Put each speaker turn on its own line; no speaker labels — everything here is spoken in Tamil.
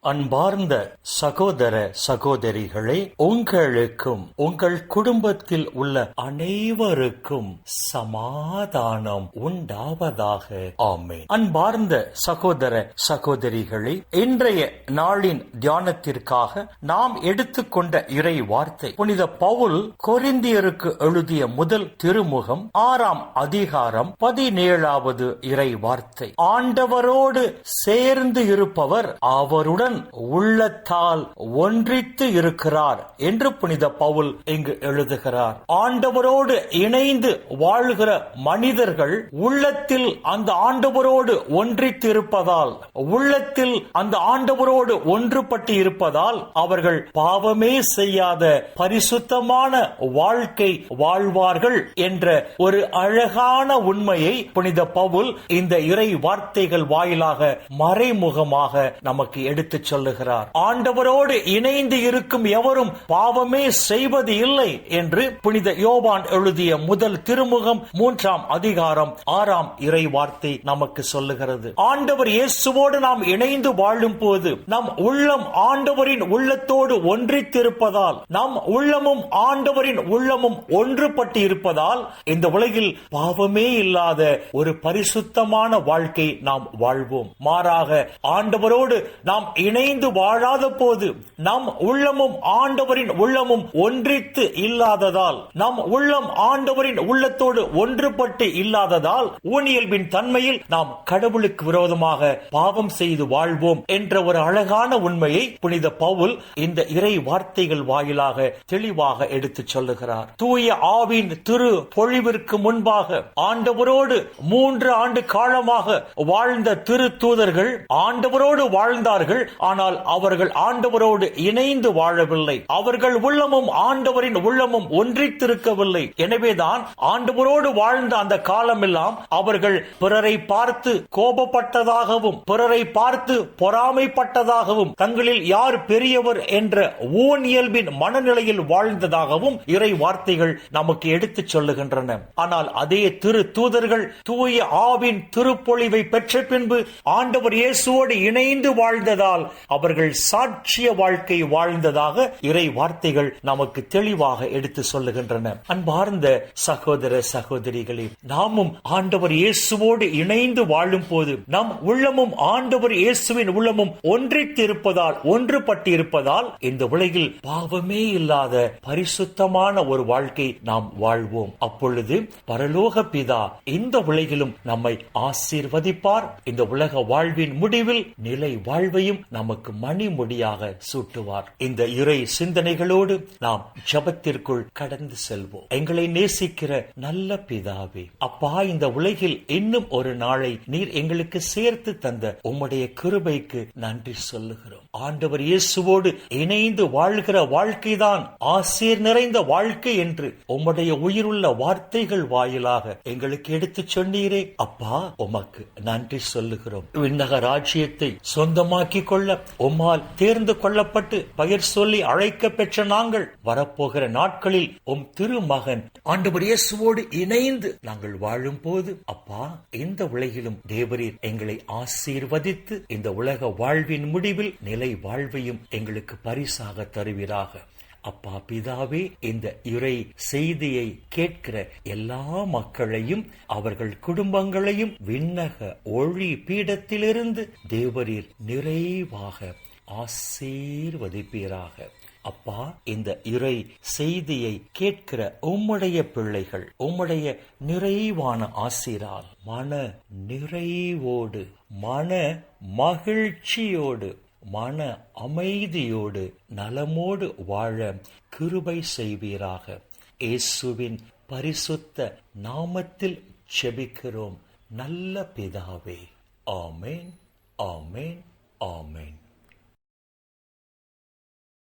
அன்பார்ந்த சகோதர சகோதரிகளே, உங்களுக்கும் உங்கள் குடும்பத்தில் உள்ள அனைவருக்கும் சமாதானம் உண்டாவதாக. ஆமென். அன்பார்ந்த சகோதர சகோதரிகளே, இன்றைய நாளின் தியானத்திற்காக நாம் எடுத்துக்கொண்ட இறை வார்த்தை புனித பவுல் கொரிந்தியருக்கு எழுதிய முதல் திருமுகம் 6ஆம் அதிகாரம் 17வது இறை வார்த்தை. ஆண்டவரோடு சேர்ந்து இருப்பவர் அவருடன் உள்ளத்தால் ஒன்றித்து இருக்கிறார் என்று புனித பவுல் இங்கு எழுதுகிறார். ஆண்டவரோடு இணைந்து வாழ்கிற மனிதர்கள் உள்ளத்தில் அந்த ஆண்டவரோடு ஒன்றித்து இருப்பதால், உள்ளத்தில் அந்த ஆண்டவரோடு ஒன்றுபட்டு இருப்பதால் அவர்கள் பாவமே செய்யாத பரிசுத்தமான வாழ்க்கை வாழ்வார்கள் என்ற ஒரு அழகான உண்மையை புனித பவுல் இந்த இறை வார்த்தைகள் வாயிலாக மறைமுகமாக நமக்கு எடுத்து சொல்லுகிறார். ஆண்டவரோடு இணைந்து இருக்கும் எவரும் பாவமே செய்வது இல்லை என்று புனித யோவான் எழுதிய முதல் திருமுகம் 3ஆம் அதிகாரம் 6ஆம் இறை வார்த்தை நமக்கு சொல்லுகிறது. ஆண்டவர் இயேசுவோடு நாம் இணைந்து வாழும் போது நம் உள்ளம் ஆண்டவரின் உள்ளத்தோடு ஒன்றித்திருப்பதால், நம் உள்ளமும் ஆண்டவரின் உள்ளமும் ஒன்றுபட்டு இருப்பதால் இந்த உலகில் பாவமே இல்லாத ஒரு பரிசுத்தமான வாழ்க்கை நாம் வாழ்வோம். மாறாக ஆண்டவரோடு நாம் இணைந்து வாழாத போது நம் உள்ளமும் ஆண்டவரின் உள்ளமும் ஒன்றித்து இல்லாததால், நம் உள்ளம் ஆண்டவரின் உள்ளத்தோடு ஒன்றுபட்டு இல்லாததால் ஊனியல்பின் தன்மையில் நாம் கடவுளுக்கு விரோதமாக பாவம் செய்து வாழ்வோம் என்ற ஒரு அழகான உண்மையை புனித பவுல் இந்த இறை வார்த்தைகள் வாயிலாக தெளிவாக எடுத்துச் சொல்லுகிறார். தூய ஆவின் திரு பொழிவிற்கு முன்பாக ஆண்டவரோடு 3 ஆண்டு காலமாக வாழ்ந்த திரு தூதர்கள் ஆண்டவரோடு வாழ்ந்தார்கள். ஆனால் அவர்கள் ஆண்டவரோடு இணைந்து வாழவில்லை. அவர்கள் உள்ளமும் ஆண்டவரின் உள்ளமும் ஒன்றித்திருக்கவில்லை. எனவேதான் ஆண்டவரோடு வாழ்ந்த அந்த காலமெல்லாம் அவர்கள் பிறரை பார்த்து கோபப்பட்டதாகவும், பிறரை பார்த்து பொறாமைப்பட்டதாகவும், தங்களில் யார் பெரியவர் என்ற ஊனியல்பின் மனநிலையில் வாழ்ந்ததாகவும் இறை வார்த்தைகள் நமக்கு எடுத்துச் சொல்லுகின்றன. ஆனால் அதே திரு தூதர்கள் தூய ஆவின் திருப்பொழிவை பெற்ற பின்பு ஆண்டவர் இயேசுவோடு இணைந்து வாழ்ந்ததால் அவர்கள் சாட்சிய வாழ்க்கை வாழ்ந்ததாக இறை வார்த்தைகள் நமக்கு தெளிவாக எடுத்து சொல்லுகின்றன. அன்பார்ந்த சகோதர சகோதரிகளே, நாமும் ஆண்டவர் இயேசுவோடு இணைந்து வாழும் போது நம் உள்ளமும் ஆண்டவர் இயேசுவின் உள்ளமும் ஒன்றித்து இருப்பதால், ஒன்றுபட்டு இருப்பதால் இந்த உலகில் பாவமே இல்லாத பரிசுத்தமான ஒரு வாழ்க்கை நாம் வாழ்வோம். அப்பொழுது பரலோக பிதா இந்த உலகிலும் நம்மை ஆசீர்வதிப்பார். இந்த உலக வாழ்வின் முடிவில் நிலை வாழ்வையும் நமக்கு மணிமுடியாக சூட்டுவார். இந்த இறை சிந்தனைகளோடு நாம் ஜெபத்திற்குள் கடந்து செல்வோம். எங்களை நேசிக்கிற நல்ல பிதாவே, அப்பா, இந்த உலகில் இன்னும் ஒரு நாளை நீர் எங்களுக்கு சேர்த்து தந்த உம்முடைய கிருபைக்கு நன்றி சொல்லுகிறோம். ஆண்டவர் இயேசுவோடு இணைந்து வாழ்கிற வாழ்க்கைதான் ஆசீர் நிறைந்த வாழ்க்கை என்று உம்முடைய உயிருள்ள வார்த்தைகள் வாயிலாக எங்களுக்கு எடுத்துச் சொன்னீரே. அப்பா, உமக்கு நன்றி சொல்லுகிறோம். விண்ணக ராஜ்யத்தை சொந்தமாக்கிக் கொள்ள உம்மால் தேர்ந்து கொள்ளப்பட்டு பெயர் சொல்லி அழைக்க பெற்ற நாங்கள் வரப்போகிற நாட்களில் உம் திருமகன் ஆண்டவர் இயேசுவோடு இணைந்து நாங்கள் வாழும் போது, அப்பா, இந்த உலகிலும் தேவரீர் எங்களை ஆசீர்வதித்து இந்த உலக வாழ்வின் முடிவில் நிலை வாழ்வையும் எங்களுக்கு பரிசாக தருவீராக. அப்பா பிதாவே, இந்த இறை செய்தியை கேட்கிற எல்லா மக்களையும் அவர்கள் குடும்பங்களையும் விண்ணக ஒளி பீடத்திலிருந்து தேவரீர் நிறைவாக ஆசீர்வதிப்பீராக. அப்பா, இந்த இறை செய்தியை கேட்கிற உம்முடைய பிள்ளைகள் உம்முடைய நிறைவான ஆசீரால் மன நிறைவோடு, மன மகிழ்ச்சியோடு, மன அமைதியோடு, நலமோடு வாழ கிருபை செய்வீராக. இயேசுவின் பரிசுத்த நாமத்தில் ஜெபிக்கிறோம் நல்ல பிதாவே. ஆமென், ஆமென், ஆமென்.